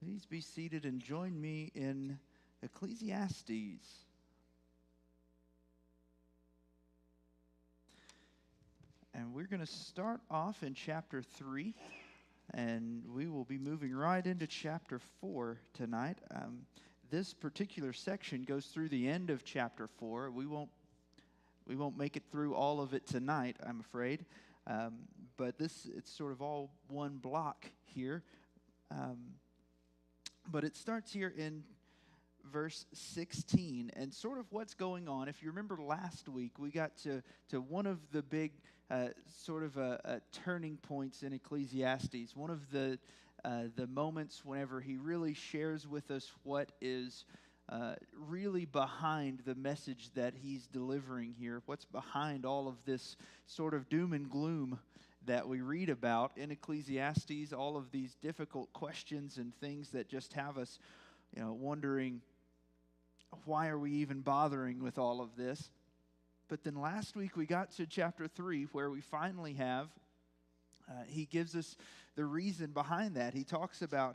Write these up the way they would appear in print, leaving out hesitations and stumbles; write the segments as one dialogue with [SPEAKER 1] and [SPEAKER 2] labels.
[SPEAKER 1] Please be seated and join me in Ecclesiastes. And we're going to start off in chapter 3, and we will be moving right into chapter 4 tonight. This particular section goes through the end of chapter 4. We won't make it through all of it tonight, I'm afraid. But it's sort of all one block here. But it starts here in verse 16, and sort of what's going on. If you remember last week, we got to one of the big turning points in Ecclesiastes, one of the moments whenever he really shares with us what is really behind the message that he's delivering here, what's behind all of this sort of doom and gloom that we read about in Ecclesiastes, all of these difficult questions and things that just have us, wondering, why are we even bothering with all of this? But then last week we got to chapter 3 where we finally have, he gives us the reason behind that. He talks about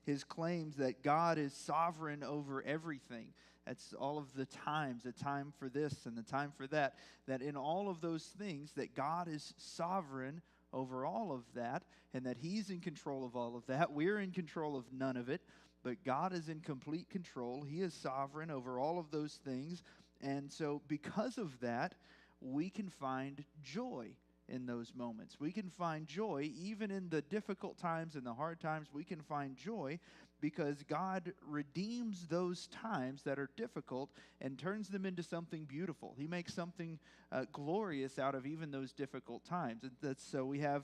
[SPEAKER 1] his claims that God is sovereign over everything. That's all of the times, a time for this and the time for that, that in all of those things that God is sovereign over all of that, and that he's in control of all of that. We're in control of none of it, but God is in complete control. He is sovereign over all of those things. And so because of that, we can find joy in those moments. We can find joy even in the difficult times and the hard times. We can find joy because God redeems those times that are difficult and turns them into something beautiful. He makes something glorious out of even those difficult times. So we have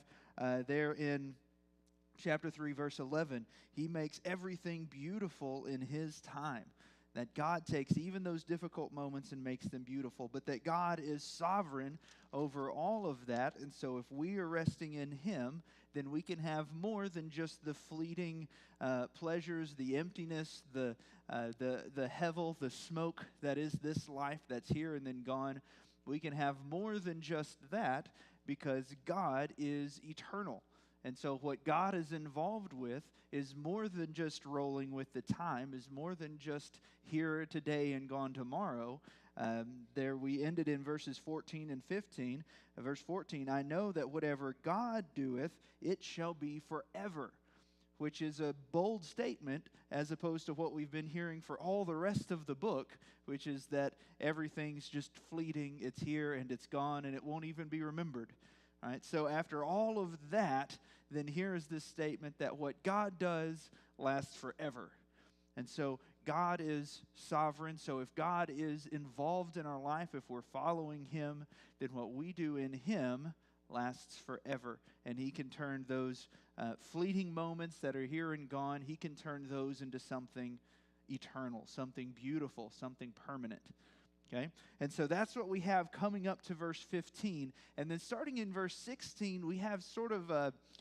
[SPEAKER 1] there in chapter 3, verse 11, he makes everything beautiful in his time. That God takes even those difficult moments and makes them beautiful, but that God is sovereign over all of that. And so if we are resting in him, then we can have more than just the fleeting pleasures, the emptiness, the hevel, the smoke that is this life that's here and then gone. We can have more than just that because God is eternal. And so what God is involved with is more than just rolling with the time, is more than just here today and gone tomorrow. There we ended in verses 14 and 15. Verse 14, I know that whatever God doeth, it shall be forever, which is a bold statement as opposed to what we've been hearing for all the rest of the book, which is that everything's just fleeting, it's here and it's gone, and it won't even be remembered. All right, so after all of that, then here is this statement that what God does lasts forever. And so God is sovereign. So if God is involved in our life, if we're following him, then what we do in him lasts forever. And he can turn those fleeting moments that are here and gone, he can turn those into something eternal, something beautiful, something permanent. Okay, and so that's what we have coming up to verse 15. And then starting in verse 16, we have sort of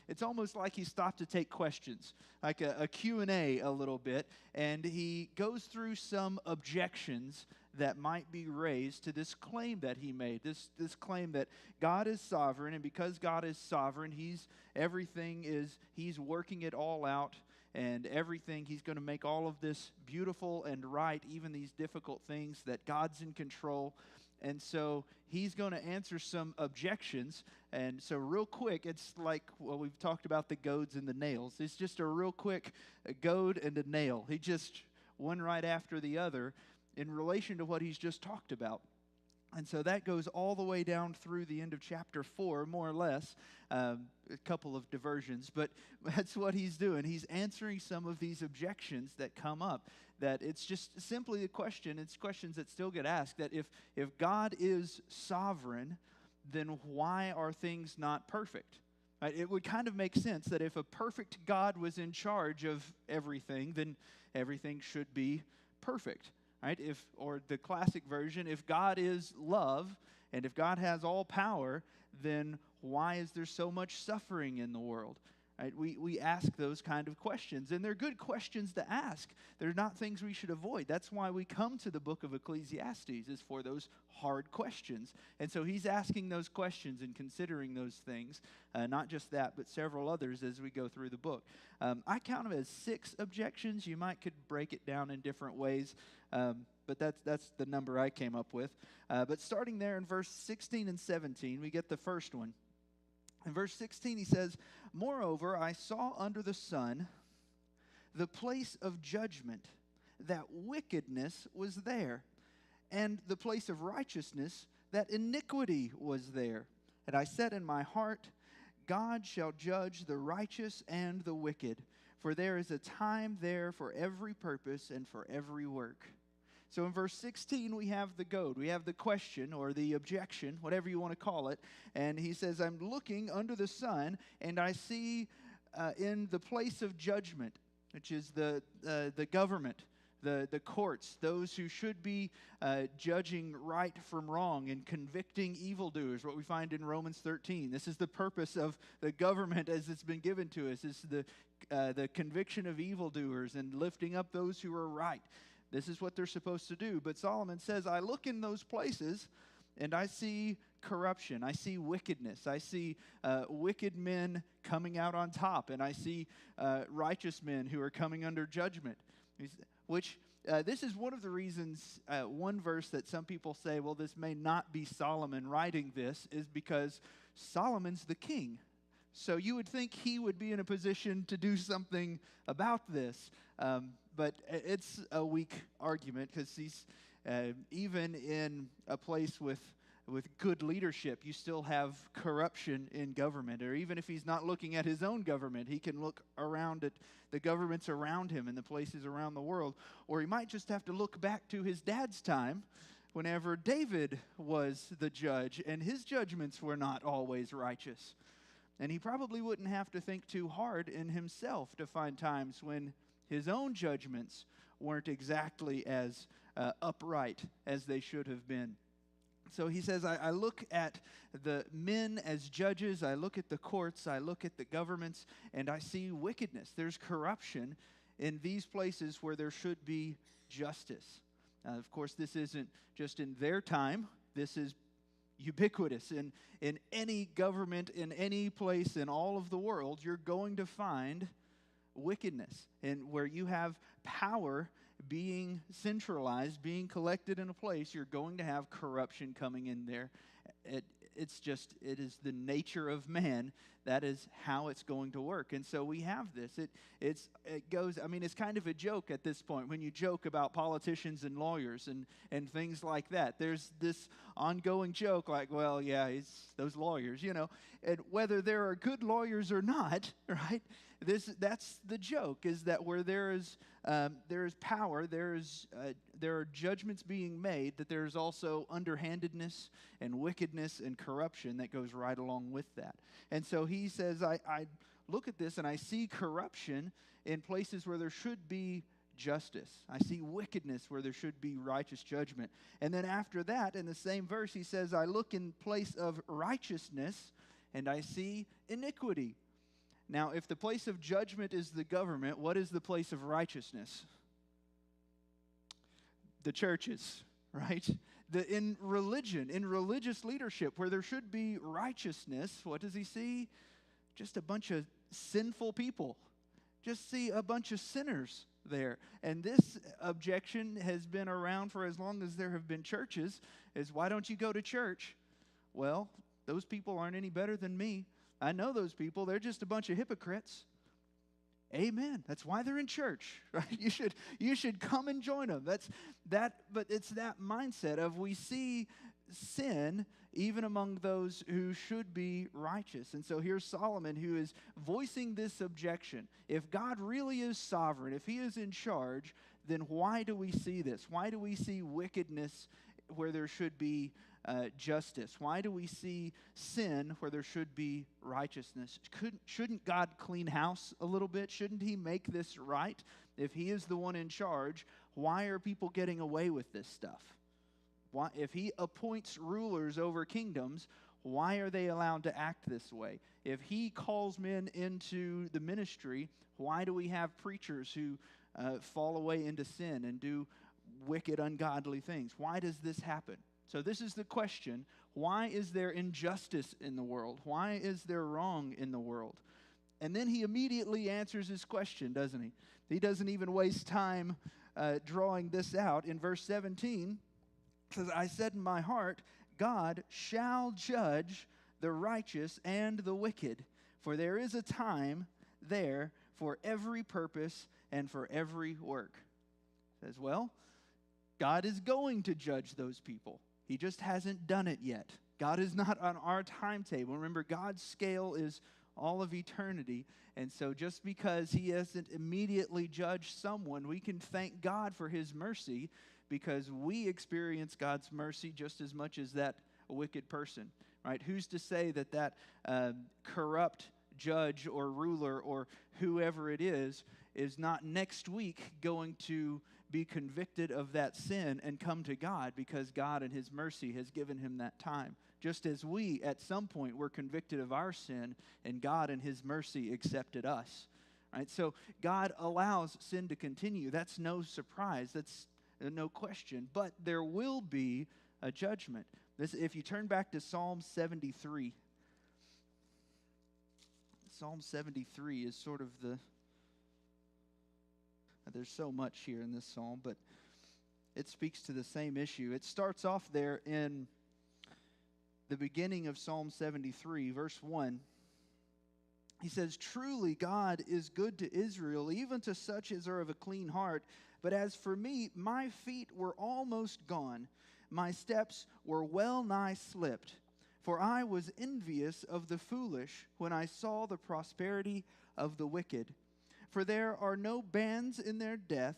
[SPEAKER 1] it's almost like he stopped to take questions, like a Q&A a little bit. And he goes through some objections that might be raised to this claim that he made, this claim that God is sovereign. And because God is sovereign, he's working it all out. And everything, he's going to make all of this beautiful and right, even these difficult things, that God's in control. And so he's going to answer some objections. And so real quick, it's like, well, we've talked about the goads and the nails. It's just a real quick goad and a nail. He just, one right after the other, in relation to what he's just talked about. And so that goes all the way down through the end of chapter 4, more or less, a couple of diversions, but that's what he's doing. He's answering some of these objections that come up, that it's just simply a question, it's questions that still get asked, that if God is sovereign, then why are things not perfect? Right? It would kind of make sense that if a perfect God was in charge of everything, then everything should be perfect. Right? Or the classic version, if God is love and if God has all power, then why is there so much suffering in the world? Right? We ask those kind of questions, and they're good questions to ask. They're not things we should avoid. That's why we come to the book of Ecclesiastes, is for those hard questions. And so he's asking those questions and considering those things, not just that, but several others as we go through the book. I count them as 6 objections. You could break it down in different ways, but that's the number I came up with. But starting there in verse 16 and 17, we get the first one. In verse 16, he says, "Moreover, I saw under the sun the place of judgment, that wickedness was there, and the place of righteousness, that iniquity was there. And I said in my heart, God shall judge the righteous and the wicked, for there is a time there for every purpose and for every work." So in verse 16, we have the goad. We have the question or the objection, whatever you want to call it. And he says, I'm looking under the sun, and I see in the place of judgment, which is the government, the courts, those who should be judging right from wrong and convicting evildoers, what we find in Romans 13. This is the purpose of the government as it's been given to us. This is the conviction of evildoers and lifting up those who are right. This is what they're supposed to do. But Solomon says, I look in those places and I see corruption. I see wickedness. I see wicked men coming out on top. And I see righteous men who are coming under judgment. Which, this is one of the reasons, one verse that some people say, well, this may not be Solomon writing this, is because Solomon's the king. So you would think he would be in a position to do something about this. But it's a weak argument, because he's even in a place with good leadership, you still have corruption in government. Or even if he's not looking at his own government, he can look around at the governments around him and the places around the world. Or he might just have to look back to his dad's time, whenever David was the judge, and his judgments were not always righteous. And he probably wouldn't have to think too hard in himself to find times when his own judgments weren't exactly as upright as they should have been. So he says, I look at the men as judges, I look at the courts, I look at the governments, and I see wickedness. There's corruption in these places where there should be justice. Of course, this isn't just in their time. This is ubiquitous. In any government, in any place in all of the world, you're going to find wickedness. And where you have power being centralized, being collected in a place, you're going to have corruption coming in there. It is the nature of man. That is how it's going to work. And so we have this. It goes, I mean, it's kind of a joke at this point when you joke about politicians and lawyers and things like that. There's this ongoing joke like, well, yeah, it's those lawyers, you know. And whether there are good lawyers or not, right, that's the joke, is that where there is power, there are judgments being made, that there's also underhandedness and wickedness and corruption that goes right along with that. And so he says, I look at this and I see corruption in places where there should be justice. I see wickedness where there should be righteous judgment. And then after that, in the same verse, he says, I look in place of righteousness and I see iniquity. Now, if the place of judgment is the government, what is the place of righteousness? The churches, right? In religion, in religious leadership, where there should be righteousness, what does he see? Just a bunch of sinful people. Just see a bunch of sinners there. And this objection has been around for as long as there have been churches, is why don't you go to church? Well, those people aren't any better than me. I know those people. They're just a bunch of hypocrites. Amen. That's why they're in church, right? You should come and join them. But it's that mindset of we see sin even among those who should be righteous. And so here's Solomon, who is voicing this objection. If God really is sovereign, if he is in charge, then why do we see this? Why do we see wickedness where there should be justice? Why do we see sin where there should be righteousness? Shouldn't God clean house a little bit? Shouldn't he make this right? If he is the one in charge, why are people getting away with this stuff? Why, if he appoints rulers over kingdoms, Why are they allowed to act this way? If he calls men into the ministry, why do we have preachers who fall away into sin and do wicked, ungodly things? Why does this happen? So this is the question. Why is there injustice in the world? Why is there wrong in the world? And then he immediately answers his question, doesn't he? He doesn't even waste time drawing this out. In verse 17, it says, I said in my heart, God shall judge the righteous and the wicked, for there is a time there for every purpose and for every work. It says, well, God is going to judge those people. He just hasn't done it yet. God is not on our timetable. Remember, God's scale is all of eternity. And so just because he hasn't immediately judged someone, we can thank God for his mercy, because we experience God's mercy just as much as that wicked person, right? Who's to say that that corrupt judge or ruler or whoever it is not next week going to be convicted of that sin and come to God, because God in his mercy has given him that time. Just as we at some point were convicted of our sin and God in his mercy accepted us, right? So God allows sin to continue. That's no surprise. That's no question. But there will be a judgment. If you turn back to Psalm 73, Psalm 73 is sort of there's so much here in this psalm, but it speaks to the same issue. It starts off there in the beginning of Psalm 73, verse 1. He says, truly God is good to Israel, even to such as are of a clean heart. But as for me, my feet were almost gone. My steps were well nigh slipped. For I was envious of the foolish when I saw the prosperity of the wicked. For there are no bands in their death,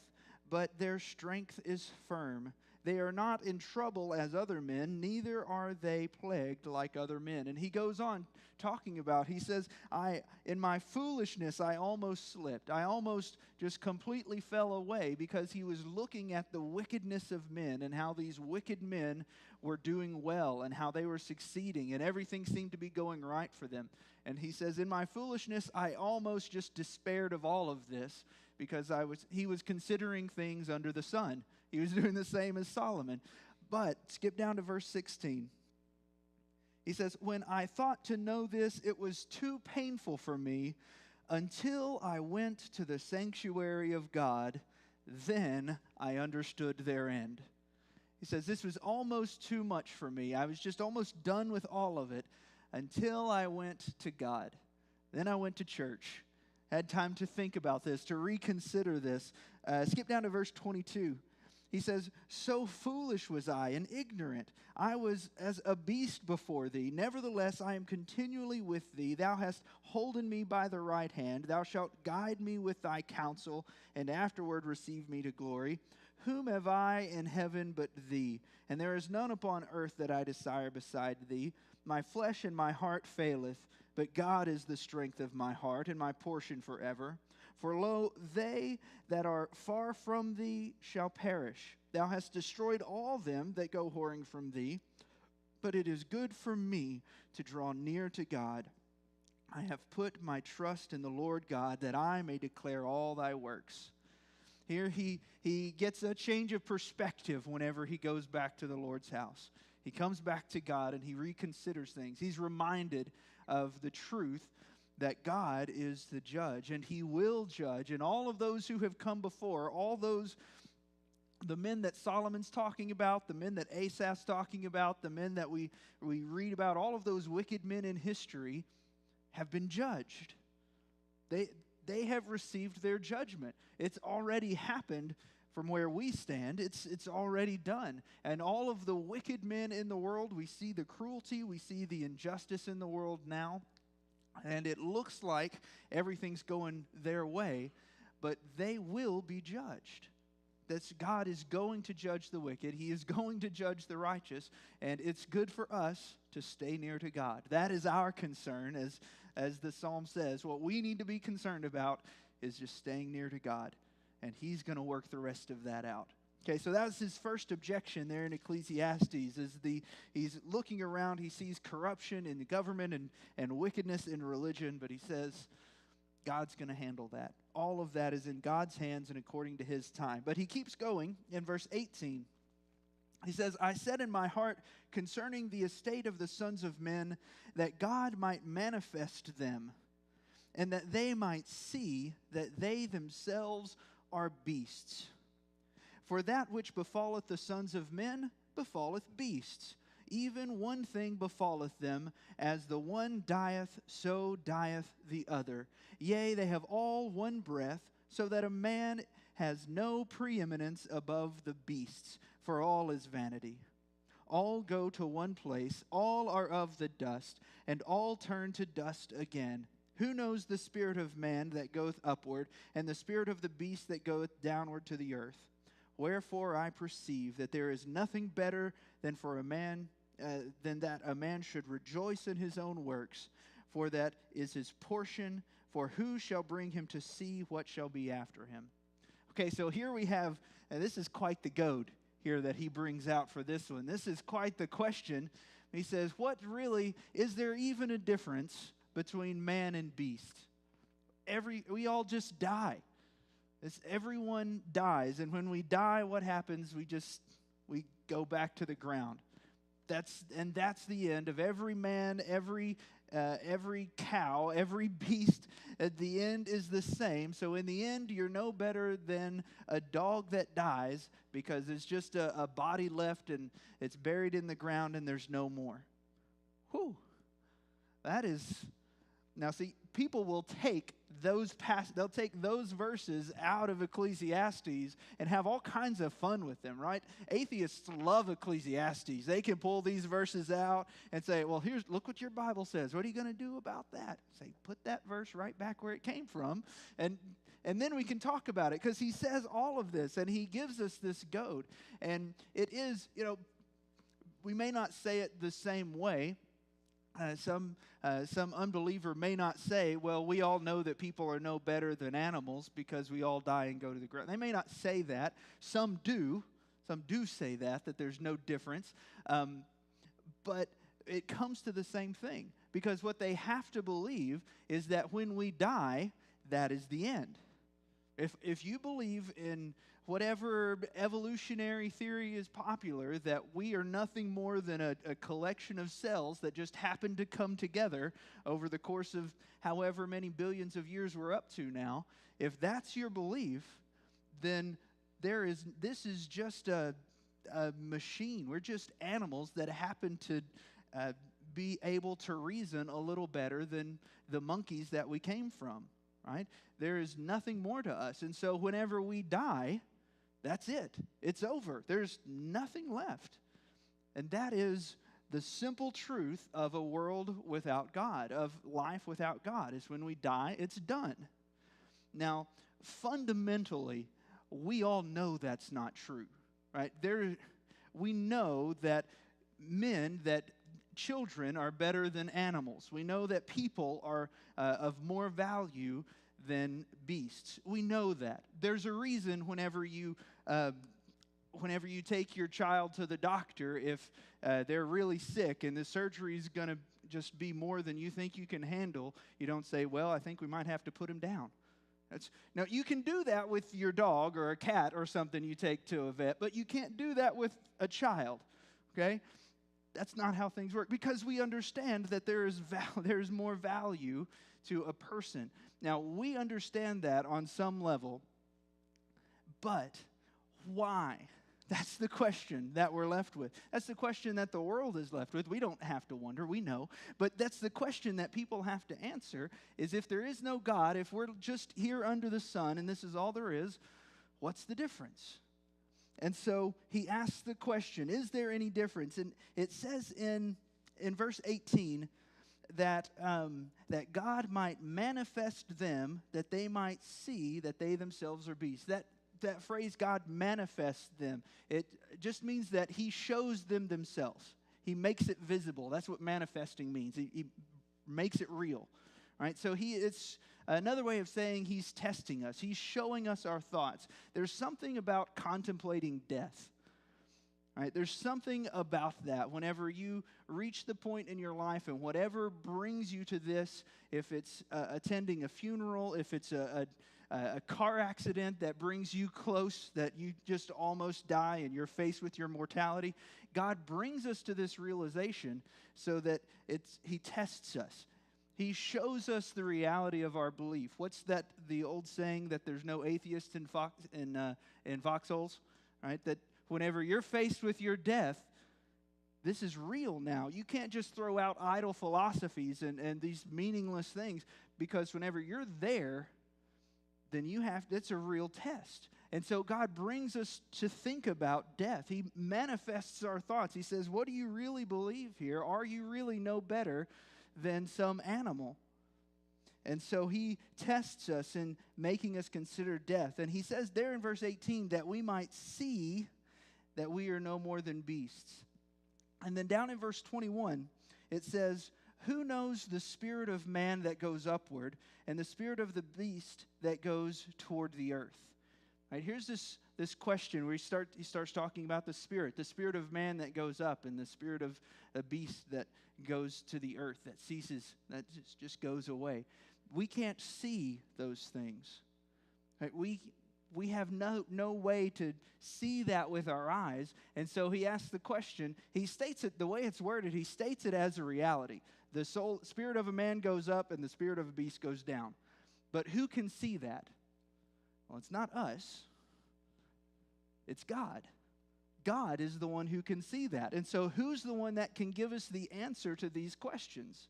[SPEAKER 1] but their strength is firm. They are not in trouble as other men, neither are they plagued like other men. And he goes on talking about, he says, in my foolishness, I almost slipped. I almost just completely fell away, because he was looking at the wickedness of men and how these wicked men were doing well and how they were succeeding and everything seemed to be going right for them. And he says, in my foolishness, I almost just despaired of all of this, because he was considering things under the sun. He was doing the same as Solomon. But skip down to verse 16. He says, when I thought to know this, it was too painful for me until I went to the sanctuary of God. Then I understood their end. He says, this was almost too much for me. I was just almost done with all of it until I went to God. Then I went to church. Had time to think about this, to reconsider this. Skip down to verse 22. He says, so foolish was I and ignorant. I was as a beast before thee. Nevertheless, I am continually with thee. Thou hast holden me by the right hand. Thou shalt guide me with thy counsel, and afterward receive me to glory. Whom have I in heaven but thee? And there is none upon earth that I desire beside thee. My flesh and my heart faileth, but God is the strength of my heart and my portion forever. For lo, they that are far from thee shall perish. Thou hast destroyed all them that go whoring from thee. But it is good for me to draw near to God. I have put my trust in the Lord God, that I may declare all thy works. Here he gets a change of perspective whenever he goes back to the Lord's house. He comes back to God and he reconsiders things. He's reminded of the truth that God is the judge, and he will judge. And all of those who have come before, all those, the men that Solomon's talking about, the men that Asaph's talking about, the men that we read about, all of those wicked men in history have been judged. They have received their judgment. It's already happened from where we stand. It's already done. And all of the wicked men in the world, we see the cruelty, we see the injustice in the world now. And it looks like everything's going their way, but they will be judged. God is going to judge the wicked. He is going to judge the righteous. And it's good for us to stay near to God. That is our concern, as the psalm says. What we need to be concerned about is just staying near to God. And he's going to work the rest of that out. Okay, so that was his first objection there in Ecclesiastes. He's looking around, he sees corruption in the government and wickedness in religion, but he says God's going to handle that. All of that is in God's hands and according to his time. But he keeps going in verse 18. He says, I said in my heart concerning the estate of the sons of men, that God might manifest them, and that they might see that they themselves are beasts. For that which befalleth the sons of men befalleth beasts. Even one thing befalleth them, as the one dieth, so dieth the other. Yea, they have all one breath, so that a man has no preeminence above the beasts, for all is vanity. All go to one place, all are of the dust, and all turn to dust again. Who knows the spirit of man that goeth upward, and the spirit of the beast that goeth downward to the earth? Wherefore I perceive that there is nothing better than that a man should rejoice in his own works, for that is his portion. For who shall bring him to see what shall be after him? Okay, so here we have, and this is quite the goad here that he brings out for this one. This is quite the question. He says, what really, is there even a difference between man and beast? We all just die. Everyone dies, and when we die, what happens? We go back to the ground. That's the end of every man, every cow, every beast. At the end is the same. So in the end, you're no better than a dog that dies, because it's just a body left and it's buried in the ground and there's no more. Whew. That is, now see, people will take they'll take those verses out of Ecclesiastes and have all kinds of fun with them, right? Atheists love Ecclesiastes. They can pull these verses out and say, well, look what your Bible says. What are you going to do about that? Say, put that verse right back where it came from, and then we can talk about it, because he says all of this, and he gives us this goad. And it is, we may not say it the same way. Some unbeliever may not say, well, we all know that people are no better than animals because we all die and go to the ground. They may not say that. Some do. Some do say that there's no difference. But it comes to the same thing, because what they have to believe is that when we die, that is the end. If you believe in whatever evolutionary theory is popular, that we are nothing more than a collection of cells that just happen to come together over the course of however many billions of years we're up to now, if that's your belief, then this is just a machine. We're just animals that happen to be able to reason a little better than the monkeys that we came from, right? There is nothing more to us. And so whenever we die, that's it. It's over. There's nothing left. And that is the simple truth of a world without God, of life without God, is when we die, it's done. Now, fundamentally, we all know that's not true, right? We know that children are better than animals. We know that people are of more value than beasts. We know that. There's a reason whenever you take your child to the doctor, if they're really sick and the surgery is going to just be more than you think you can handle, you don't say, well, I think we might have to put him down. Now, you can do that with your dog or a cat or something you take to a vet, but you can't do that with a child, okay? That's not how things work, because we understand that there is more value to a person. Now, we understand that on some level, but why? That's the question that we're left with. That's the question that the world is left with. We don't have to wonder, we know. But that's the question that people have to answer, is if there is no God, if we're just here under the sun and this is all there is, what's the difference? And so he asks the question, is there any difference? And it says in verse 18 that God might manifest them, that they might see that they themselves are beasts. That phrase, God manifests them, it just means that he shows them themselves. He makes it visible. That's what manifesting means. He makes it real. Right? So it's Another way of saying he's testing us. He's showing us our thoughts. There's something about contemplating death. Right? There's something about that whenever you reach the point in your life and whatever brings you to this, if it's attending a funeral, if it's a car accident that brings you close, that you just almost die and you're faced with your mortality, God brings us to this realization so that He tests us. He shows us the reality of our belief. What's that? The old saying that there's no atheists in foxholes, right? That whenever you're faced with your death, this is real now. You can't just throw out idle philosophies and these meaningless things, because whenever you're there, then it's a real test. And so God brings us to think about death. He manifests our thoughts. He says, what do you really believe here? Are you really no better than some animal? And so he tests us in making us consider death. And he says there in verse 18 that we might see that we are no more than beasts. And then down in verse 21, it says, who knows the spirit of man that goes upward, and the spirit of the beast that goes toward the earth? Right, here's this question where he starts talking about the spirit of man that goes up, and the spirit of a beast that goes to the earth, that ceases, that just goes away. We can't see those things. Right? We have no way to see that with our eyes. And so he asks the question, he states it, the way it's worded, he states it as a reality. The spirit of a man goes up and the spirit of a beast goes down. But who can see that? Well, it's not us. It's God. God is the one who can see that. And so who's the one that can give us the answer to these questions?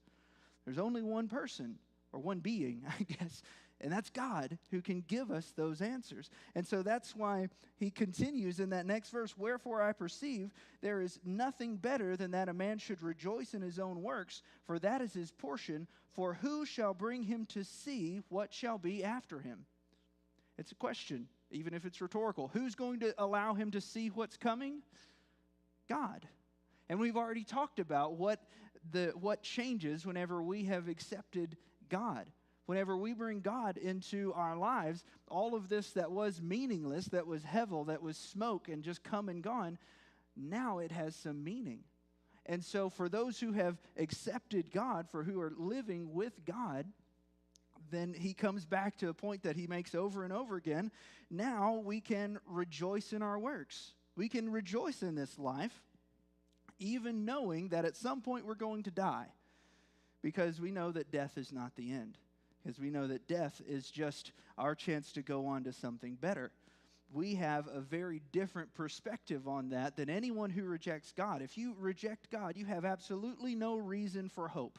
[SPEAKER 1] There's only one person, or one being, I guess, and that's God, who can give us those answers. And so that's why he continues in that next verse, wherefore I perceive there is nothing better than that a man should rejoice in his own works, for that is his portion, for who shall bring him to see what shall be after him? It's a question, even if it's rhetorical. Who's going to allow him to see what's coming? God. And we've already talked about what changes whenever we have accepted God. Whenever we bring God into our lives, all of this that was meaningless, that was hevel, that was smoke and just come and gone, now it has some meaning. And so for those who have accepted God, for who are living with God, then he comes back to a point that he makes over and over again. Now we can rejoice in our works. We can rejoice in this life, even knowing that at some point we're going to die, because we know that death is not the end. Because we know that death is just our chance to go on to something better. We have a very different perspective on that than anyone who rejects God. If you reject God, you have absolutely no reason for hope.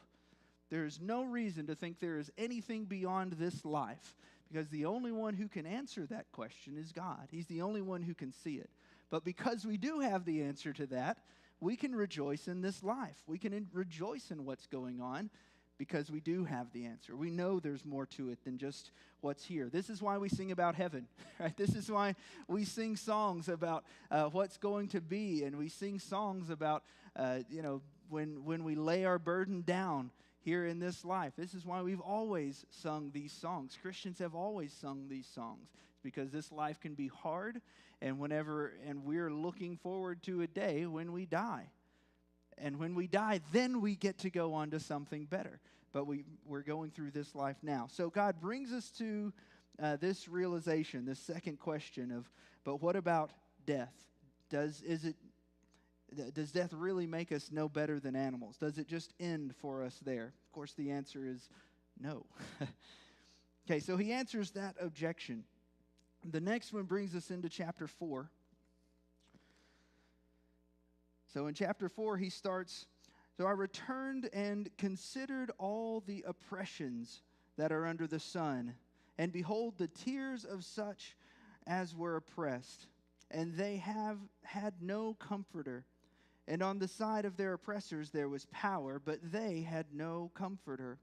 [SPEAKER 1] There is no reason to think there is anything beyond this life, because the only one who can answer that question is God. He's the only one who can see it. But because we do have the answer to that, we can rejoice in this life. We can rejoice in what's going on, because we do have the answer. We know there's more to it than just what's here. This is why we sing about heaven, right? This is why we sing songs about what's going to be, and we sing songs about, when we lay our burden down here in this life. This is why we've always sung these songs. Christians have always sung these songs. It's because this life can be hard, and we're looking forward to a day when we die. And when we die, then we get to go on to something better. But we're going through this life now. So God brings us to this realization, this second question of, but what about death? Does death really make us no better than animals? Does it just end for us there? Of course, the answer is no. Okay, so he answers that objection. The next one brings us into chapter 4. So in chapter 4, he starts, so I returned and considered all the oppressions that are under the sun, and behold, the tears of such as were oppressed, and they have had no comforter. And on the side of their oppressors there was power, but they had no comforter.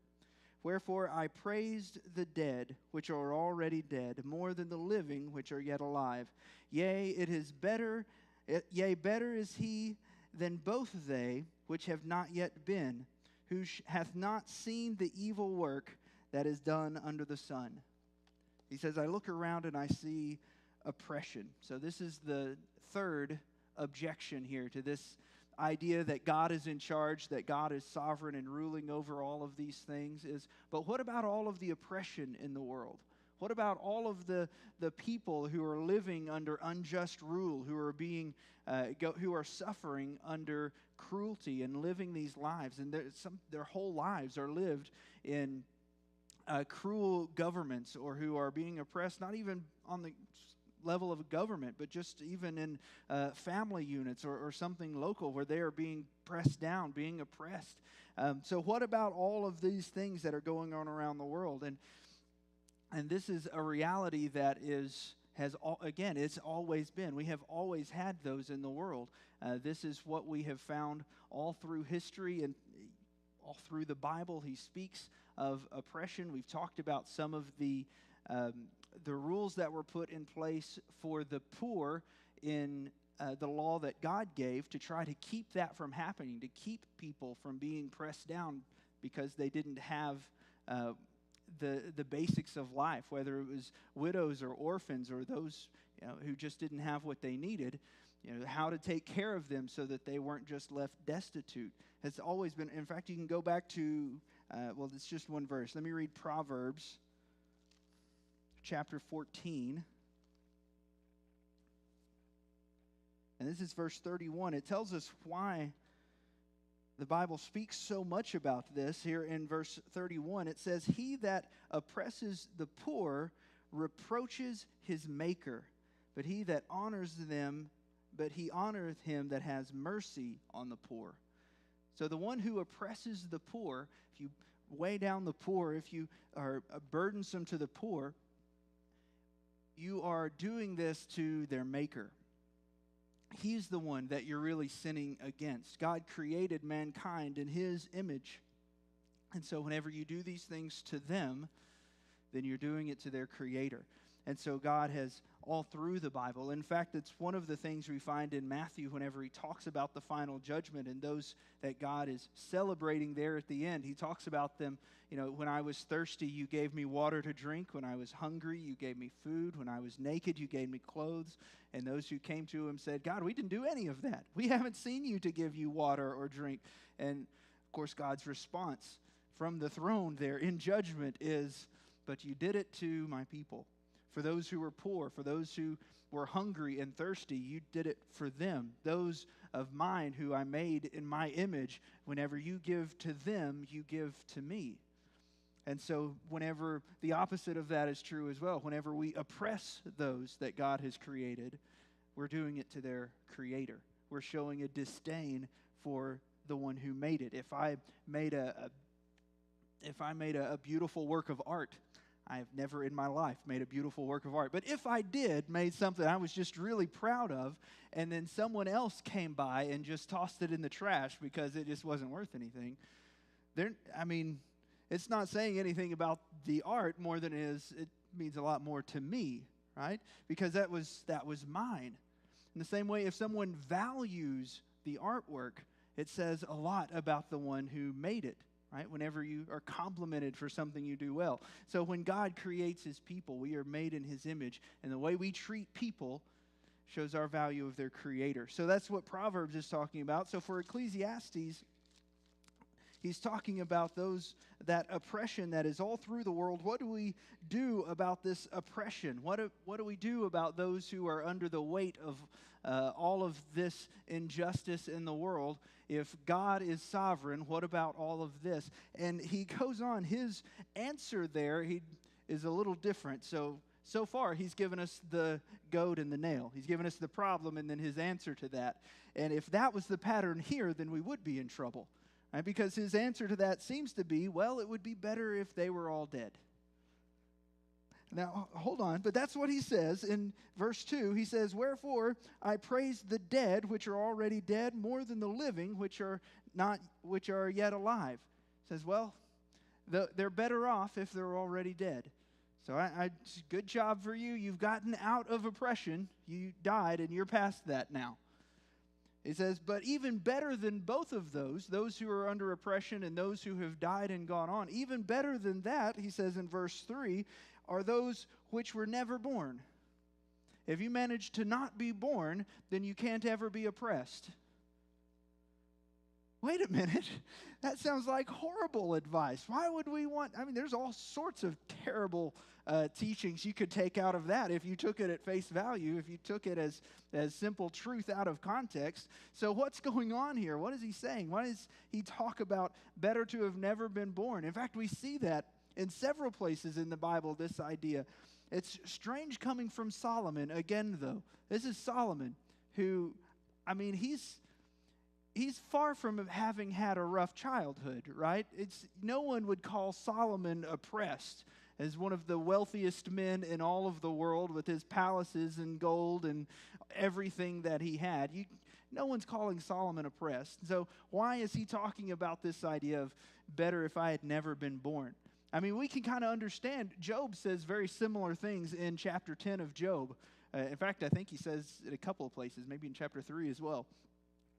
[SPEAKER 1] Wherefore I praised the dead, which are already dead, more than the living, which are yet alive. Yea, better is he than both they which have not yet been, who hath not seen the evil work that is done under the sun. He says, I look around and I see oppression. So this is the third objection here to this idea that God is in charge, that God is sovereign and ruling over all of these things is, but what about all of the oppression in the world? What about all of the people who are living under unjust rule, who are being, who are suffering under cruelty and living these lives, and their whole lives are lived in cruel governments, or who are being oppressed, not even on the level of a government, but just even in family units or something local where they are being pressed down, being oppressed. So what about all of these things that are going on around the world? And this is a reality that it's always been. We have always had those in the world. This is what we have found all through history and all through the Bible. He speaks of oppression. We've talked about some of the rules that were put in place for the poor in the law that God gave to try to keep that from happening, to keep people from being pressed down because they didn't have the basics of life, whether it was widows or orphans or those who just didn't have what they needed, how to take care of them so that they weren't just left destitute. Has always been. In fact, you can go back to, it's just one verse. Let me read Proverbs chapter 14. And this is verse 31. It tells us why the Bible speaks so much about this. Here in verse 31, it says, he that oppresses the poor reproaches his maker, but he honoreth him that has mercy on the poor. So the one who oppresses the poor, if you weigh down the poor, if you are burdensome to the poor, you are doing this to their maker. He's the one that you're really sinning against. God created mankind in his image. And so whenever you do these things to them, then you're doing it to their creator. And so God has all through the Bible. In fact, it's one of the things we find in Matthew whenever he talks about the final judgment and those that God is celebrating there at the end. He talks about them, when I was thirsty, you gave me water to drink. When I was hungry, you gave me food. When I was naked, you gave me clothes. And those who came to him said, God, we didn't do any of that. We haven't seen you to give you water or drink. And, of course, God's response from the throne there in judgment is, but you did it to my people. For those who were poor, for those who were hungry and thirsty, you did it for them. Those of mine who I made in my image, whenever you give to them, you give to me. And so whenever the opposite of that is true as well, whenever we oppress those that God has created, we're doing it to their creator. We're showing a disdain for the one who made it. If I made a beautiful work of art, I have never in my life made a beautiful work of art. But if I made something I was just really proud of, and then someone else came by and just tossed it in the trash because it just wasn't worth anything, it's not saying anything about the art more than it means a lot more to me, right? Because that was mine. In the same way, if someone values the artwork, it says a lot about the one who made it, right? Whenever you are complimented for something you do well. So when God creates his people, we are made in his image, and the way we treat people shows our value of their creator. So that's what Proverbs is talking about. So for Ecclesiastes, he's talking about that oppression that is all through the world. What do we do about this oppression? What do we do about those who are under the weight of all of this injustice in the world? If God is sovereign, what about all of this? And he goes on. His answer there is a little different. So far, he's given us the goat and the nail. He's given us the problem and then his answer to that. And if that was the pattern here, then we would be in trouble. Right? Because his answer to that seems to be, well, it would be better if they were all dead. Now, hold on, but that's what he says in verse 2. He says, wherefore I praise the dead which are already dead more than the living which are yet alive. He says, well, they're better off if they're already dead. So good job for you. You've gotten out of oppression. You died and you're past that now. He says, but even better than both of those who are under oppression and those who have died and gone on, even better than that, he says in verse 3, are those which were never born. If you manage to not be born, then you can't ever be oppressed. Wait a minute. That sounds like horrible advice. Why would we want... there's all sorts of terrible teachings you could take out of that if you took it at face value, if you took it as simple truth out of context. So what's going on here? What is he saying? Why does he talk about better to have never been born? In fact, we see that in several places in the Bible, this idea. It's strange coming from Solomon again, though. This is Solomon who, he's far from having had a rough childhood, right? No one would call Solomon oppressed as one of the wealthiest men in all of the world with his palaces and gold and everything that he had. No one's calling Solomon oppressed. So why is he talking about this idea of better if I had never been born? We can kind of understand. Job says very similar things in chapter 10 of Job. In fact, I think he says in a couple of places, maybe in chapter 3 as well.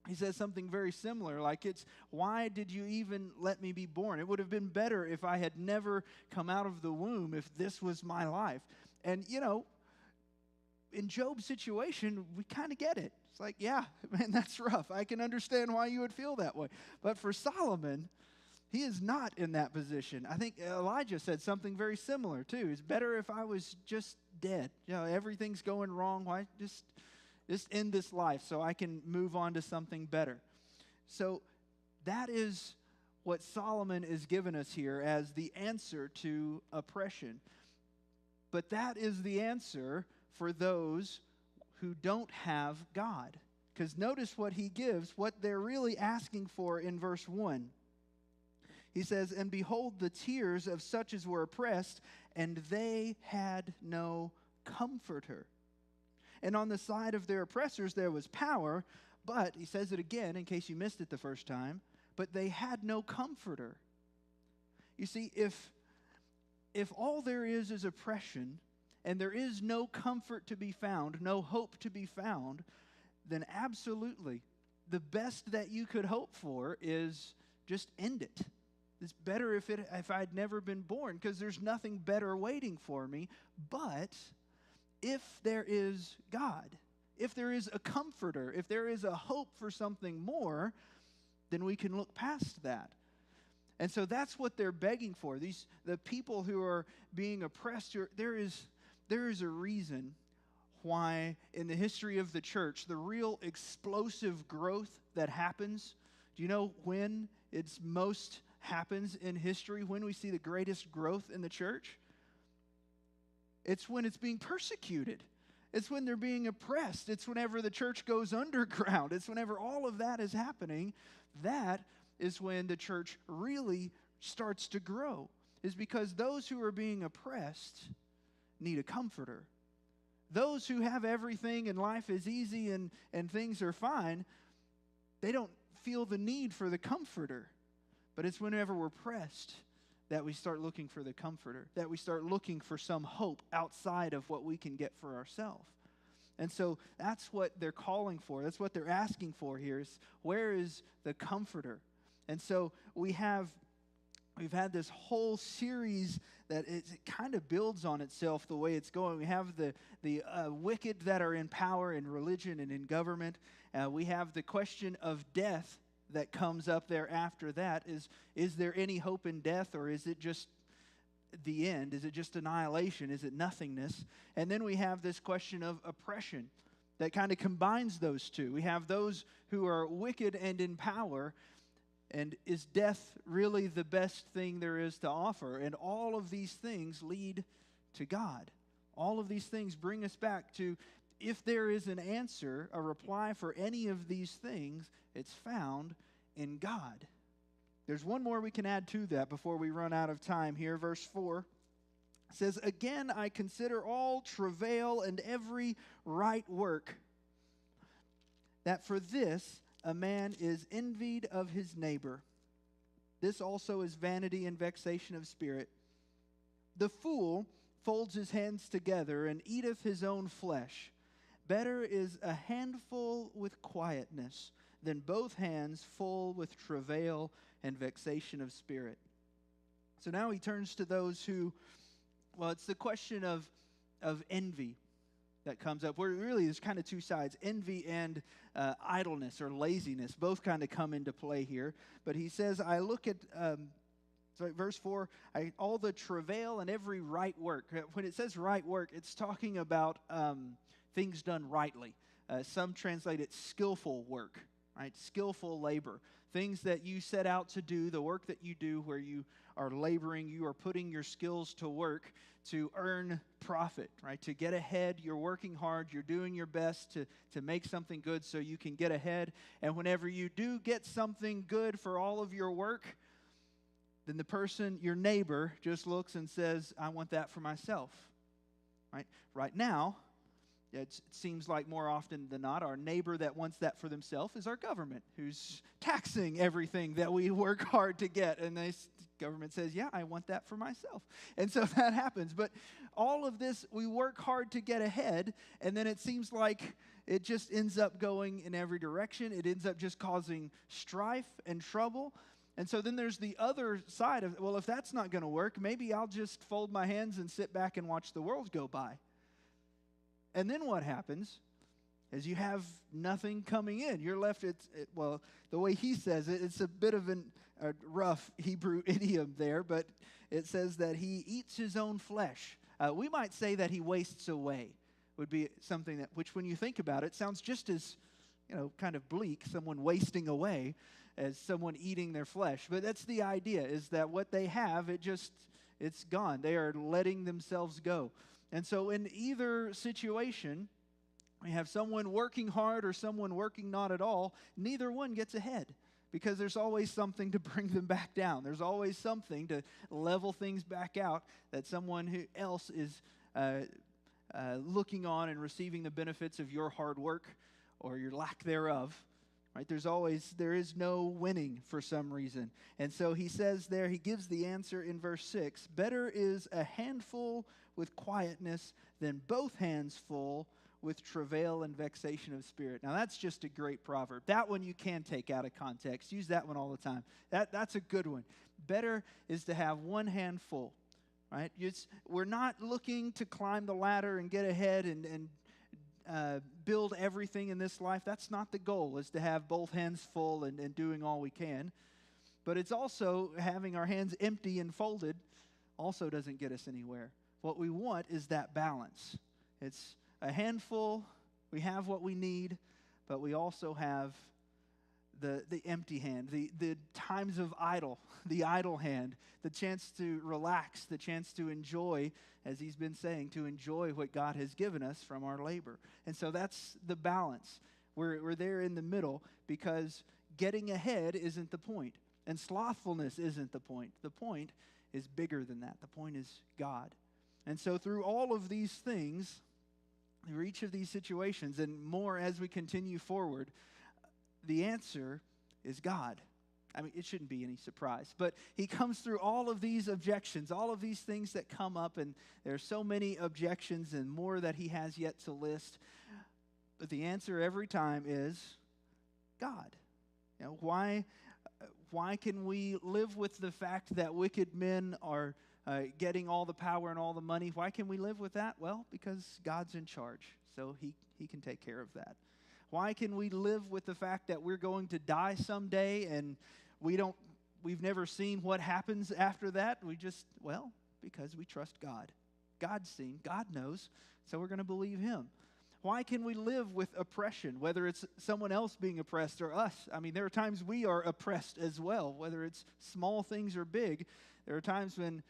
[SPEAKER 1] He says something very similar, like why did you even let me be born? It would have been better if I had never come out of the womb, if this was my life. And, in Job's situation, we kind of get it. It's like, yeah, man, that's rough. I can understand why you would feel that way. But for Solomon, he is not in that position. I think Elijah said something very similar, too. It's better if I was just dead. Everything's going wrong. Why just end this life so I can move on to something better? So that is what Solomon is giving us here as the answer to oppression. But that is the answer for those who don't have God. Because notice what he gives, what they're really asking for in verse 1. He says, and behold the tears of such as were oppressed, and they had no comforter. And on the side of their oppressors there was power, but, he says it again in case you missed it the first time, but they had no comforter. You see, if all there is oppression, and there is no comfort to be found, no hope to be found, then absolutely, the best that you could hope for is just end it. It's better if I'd never been born, because there's nothing better waiting for me. But if there is God, if there is a comforter, if there is a hope for something more, then we can look past that. And so that's what they're begging for. The people who are being oppressed, there is a reason why in the history of the church, the real explosive growth that happens, do you know when it's most happens in history, when we see the greatest growth in the church? It's when it's being persecuted. It's when they're being oppressed. It's whenever the church goes underground. It's whenever all of that is happening. That is when the church really starts to grow. Is because those who are being oppressed need a comforter. Those who have everything and life is easy and things are fine, they don't feel the need for the comforter. But it's whenever we're pressed that we start looking for the comforter, that we start looking for some hope outside of what we can get for ourselves. And so that's what they're calling for. That's what they're asking for here is, where is the comforter? And so we've had this whole series that it kind of builds on itself the way it's going. We have the wicked that are in power in religion and in government. We have the question of death that comes up there after that. Is there any hope in death, or is it just the end? Is it just annihilation? Is it nothingness? And then we have this question of oppression that kind of combines those two. We have those who are wicked and in power, and is death really the best thing there is to offer? And all of these things lead to God. All of these things bring us back to, if there is an answer, a reply for any of these things, it's found in God. There's one more we can add to that before we run out of time here. Verse 4 says, again, I consider all travail and every right work, that for this a man is envied of his neighbor. This also is vanity and vexation of spirit. The fool folds his hands together and eateth his own flesh. Better is a handful with quietness than both hands full with travail and vexation of spirit. So now he turns to those who, well, it's the question of envy that comes up. Where really there's kind of two sides, envy and idleness or laziness. Both kind of come into play here. But he says, I look at, verse 4, all the travail and every right work. When it says right work, it's talking about things done rightly. Some translate it skillful work, right? Skillful labor. Things that you set out to do, the work that you do where you are laboring, you are putting your skills to work to earn profit, right? To get ahead, you're working hard, you're doing your best to make something good so you can get ahead. And whenever you do get something good for all of your work, then the person, your neighbor, just looks and says, I want that for myself, right? Right now, it seems like more often than not, our neighbor that wants that for themselves is our government, who's taxing everything that we work hard to get. And the government says, yeah, I want that for myself. And so that happens. But all of this, we work hard to get ahead, and then it seems like it just ends up going in every direction. It ends up just causing strife and trouble. And so then there's the other side of, well, if that's not going to work, maybe I'll just fold my hands and sit back and watch the world go by. And then what happens is you have nothing coming in. You're left, well, the way he says it, it's a bit of a rough Hebrew idiom there, but it says that he eats his own flesh. We might say that he wastes away, would be something that, which when you think about it, sounds just as, kind of bleak, someone wasting away, as someone eating their flesh. But that's the idea, is that what they have, it's gone. They are letting themselves go. And so in either situation, we have someone working hard or someone working not at all. Neither one gets ahead because there's always something to bring them back down. There's always something to level things back out that someone else is looking on and receiving the benefits of your hard work or your lack thereof. Right? There is no winning for some reason. And so he says there, he gives the answer in verse 6, better is a handful with quietness than both hands full with travail and vexation of spirit. Now that's just a great proverb. That one you can take out of context. Use that one all the time. That's a good one. Better is to have one hand full. Right? We're not looking to climb the ladder and get ahead and build everything in this life. That's not the goal, is to have both hands full and doing all we can. But it's also having our hands empty and folded also doesn't get us anywhere. What we want is that balance. It's a handful, we have what we need, but we also have the empty hand, the times of the idle hand, the chance to relax, the chance to enjoy, as he's been saying, to enjoy what God has given us from our labor. And so that's the balance. We're there in the middle because getting ahead isn't the point, and slothfulness isn't the point. The point is bigger than that. The point is God. And so through all of these things, through each of these situations, and more as we continue forward, the answer is God. I mean, it shouldn't be any surprise. But he comes through all of these objections, all of these things that come up, and there are so many objections and more that he has yet to list. But the answer every time is God. Why can we live with the fact that wicked men are getting all the power and all the money? Why can we live with that? Well, because God's in charge, so he can take care of that. Why can we live with the fact that we're going to die someday and we've never seen what happens after that? Because we trust God. God's seen, God knows, so we're going to believe him. Why can we live with oppression, whether it's someone else being oppressed or us? I mean, there are times we are oppressed as well, whether it's small things or big. There are times when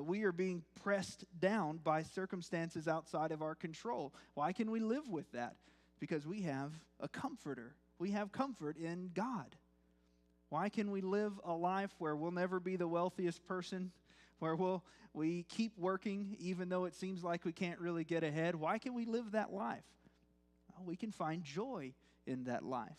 [SPEAKER 1] we are being pressed down by circumstances outside of our control. Why can we live with that? Because we have a comforter. We have comfort in God. Why can we live a life where we'll never be the wealthiest person, where we keep working even though it seems like we can't really get ahead? Why can we live that life? Well, we can find joy in that life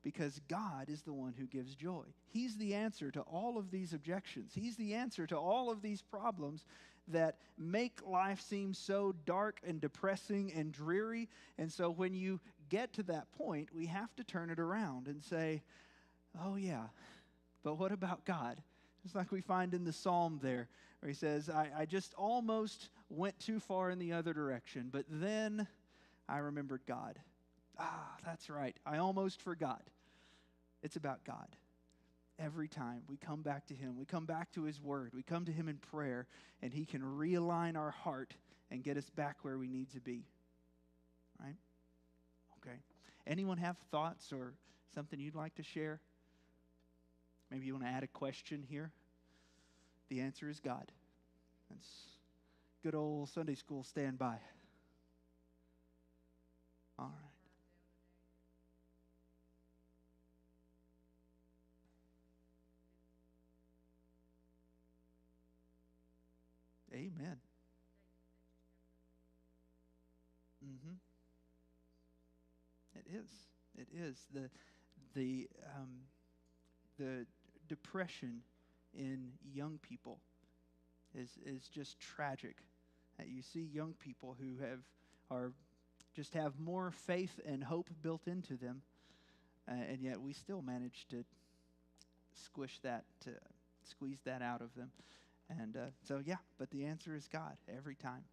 [SPEAKER 1] because God is the one who gives joy. He's the answer to all of these objections. He's the answer to all of these problems that make life seem so dark and depressing and dreary. And so when you get to that point, we have to turn it around and say, oh yeah, but what about God? It's like we find in the psalm there, where he says, I just almost went too far in the other direction, but then I remembered God. That's right. I almost forgot. It's about God. Every time we come back to him, we come back to his word, we come to him in prayer, and he can realign our heart and get us back where we need to be. Right? Okay. Anyone have thoughts or something you'd like to share? Maybe you want to add a question here. The answer is God. That's good old Sunday school standby. All right. Amen. Mm-hmm. It is. It is. The depression in young people is just tragic. You see young people who have more faith and hope built into them, and yet we still manage to squeeze that out of them. And but the answer is God every time.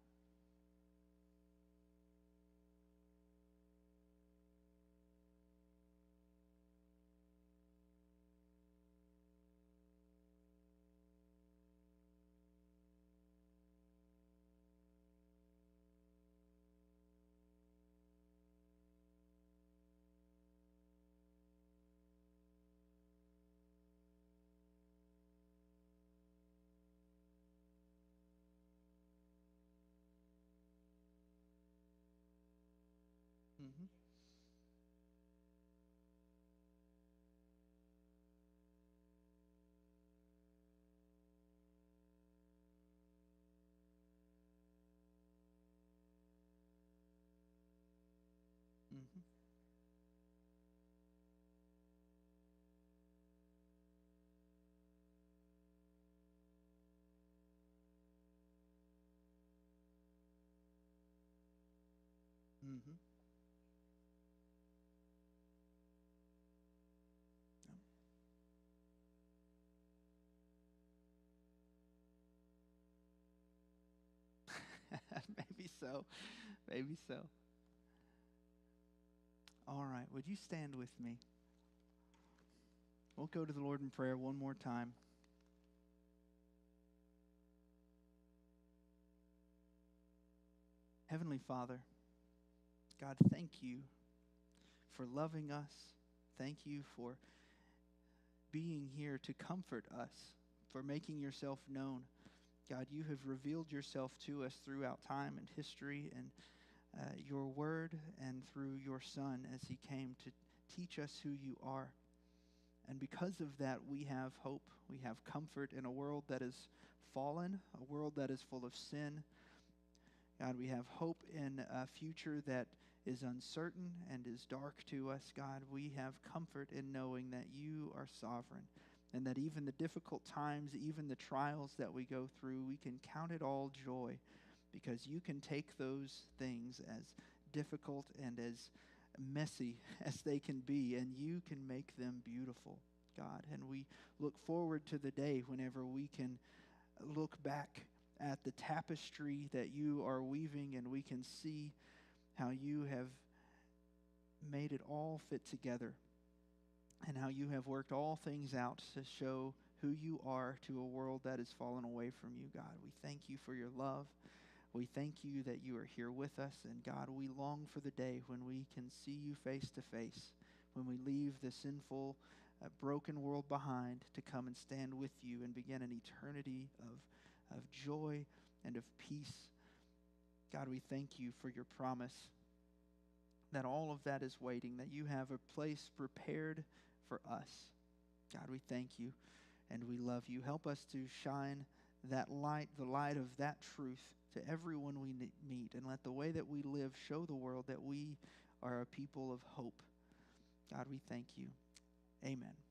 [SPEAKER 1] Mm-hmm. Mm-hmm. Mm-hmm. Maybe so. Maybe so. All right. Would you stand with me? We'll go to the Lord in prayer one more time. Heavenly Father, God, thank you for loving us. Thank you for being here to comfort us, for making yourself known. God, you have revealed yourself to us throughout time and history and your word and through your Son as he came to teach us who you are. And because of that, we have hope. We have comfort in a world that is fallen, a world that is full of sin. God, we have hope in a future that is uncertain and is dark to us. God, we have comfort in knowing that you are sovereign and that even the difficult times, even the trials that we go through, we can count it all joy because you can take those things as difficult and as messy as they can be, and you can make them beautiful, God. And we look forward to the day whenever we can look back at the tapestry that you are weaving and we can see how you have made it all fit together and how you have worked all things out to show who you are to a world that has fallen away from you, God. We thank you for your love. We thank you that you are here with us. And God, we long for the day when we can see you face to face, when we leave the sinful, broken world behind to come and stand with you and begin an eternity of joy and of peace. God, we thank you for your promise that all of that is waiting, that you have a place prepared for us. God, we thank you and we love you. Help us to shine that light, the light of that truth to everyone we meet, and let the way that we live show the world that we are a people of hope. God, we thank you. Amen.